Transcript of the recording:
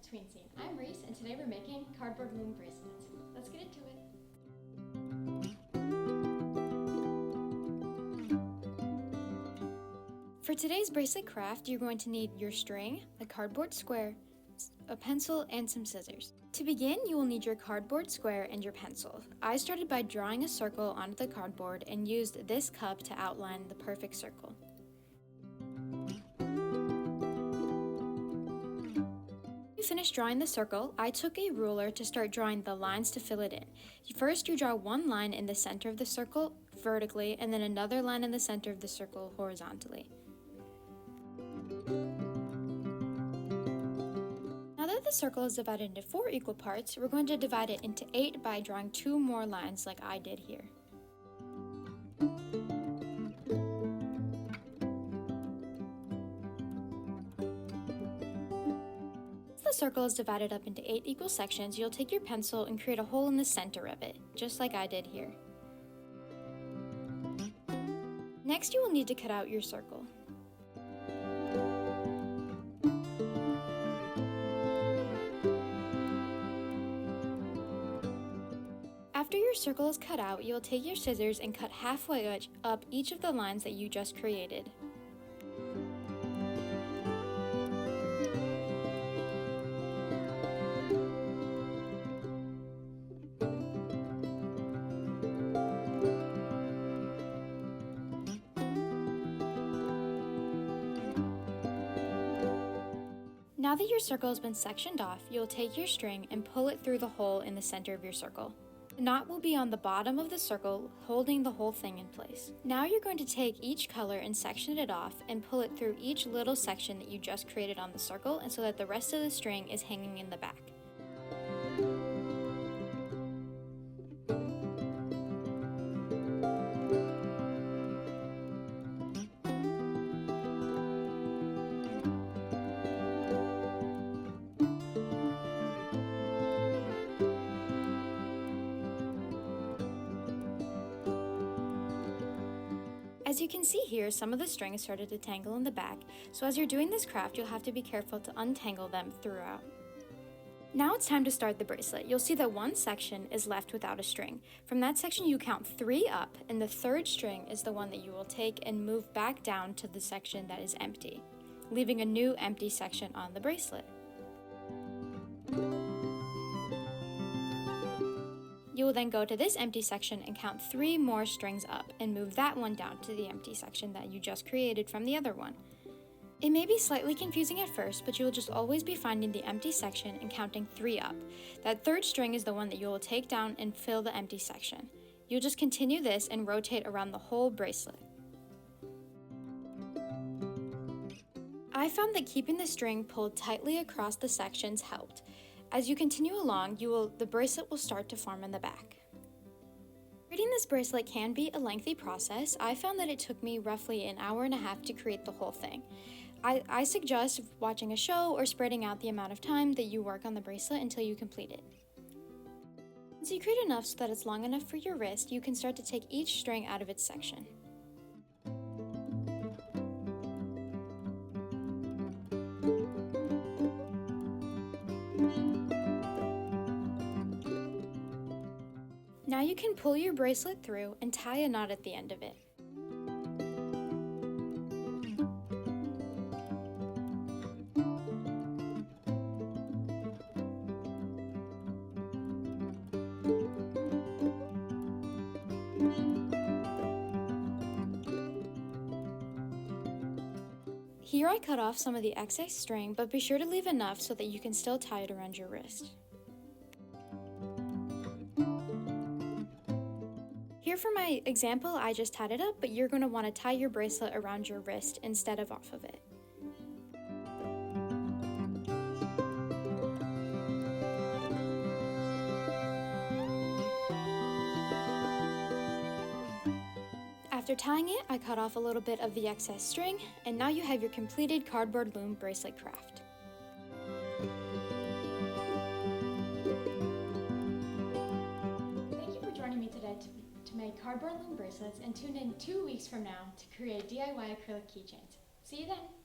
Tween scene. I'm Reese, and today we're making cardboard loom bracelets. Let's get into it. For today's bracelet craft, you're going to need your string, a cardboard square, a pencil, and some scissors. To begin, you will need your cardboard square and your pencil. I started by drawing a circle onto the cardboard and used this cup to outline the perfect circle. Finished drawing the circle, I took a ruler to start drawing the lines to fill it in. First, you draw one line in the center of the circle vertically, and then another line in the center of the circle horizontally. Now that the circle is divided into 4 equal parts, we're going to divide it into 8 by drawing 2 more lines like I did here. The circle is divided up into 8 equal sections, you'll take your pencil and create a hole in the center of it, just like I did here. Next, you will need to cut out your circle. After your circle is cut out, you'll take your scissors and cut halfway up each of the lines that you just created. Now that your circle has been sectioned off, you'll take your string and pull it through the hole in the center of your circle. The knot will be on the bottom of the circle, holding the whole thing in place. Now you're going to take each color and section it off and pull it through each little section that you just created on the circle, and so that the rest of the string is hanging in the back. As you can see here, some of the string has started to tangle in the back, so as you're doing this craft, you'll have to be careful to untangle them throughout. Now it's time to start the bracelet. You'll see that one section is left without a string. From that section, you count 3 up, and the third string is the one that you will take and move back down to the section that is empty, leaving a new empty section on the bracelet. You will then go to this empty section and count 3 more strings up and move that one down to the empty section that you just created from the other one. It may be slightly confusing at first, but you will just always be finding the empty section and counting 3 up. That third string is the one that you will take down and fill the empty section. You'll just continue this and rotate around the whole bracelet. I found that keeping the string pulled tightly across the sections helped. As you continue along, the bracelet will start to form in the back. Creating this bracelet can be a lengthy process. I found that it took me roughly an hour and a half to create the whole thing. I suggest watching a show or spreading out the amount of time that you work on the bracelet until you complete it. Once you create enough so that it's long enough for your wrist, you can start to take each string out of its section. Now you can pull your bracelet through and tie a knot at the end of it. Here I cut off some of the excess string, but be sure to leave enough so that you can still tie it around your wrist. Here for my example, I just tied it up, but you're going to want to tie your bracelet around your wrist instead of off of it. After tying it, I cut off a little bit of the excess string, and now you have your completed cardboard loom bracelet craft. Thank you for joining me today to make cardboard loom bracelets, and tune in 2 weeks from now to create DIY acrylic keychains. See you then!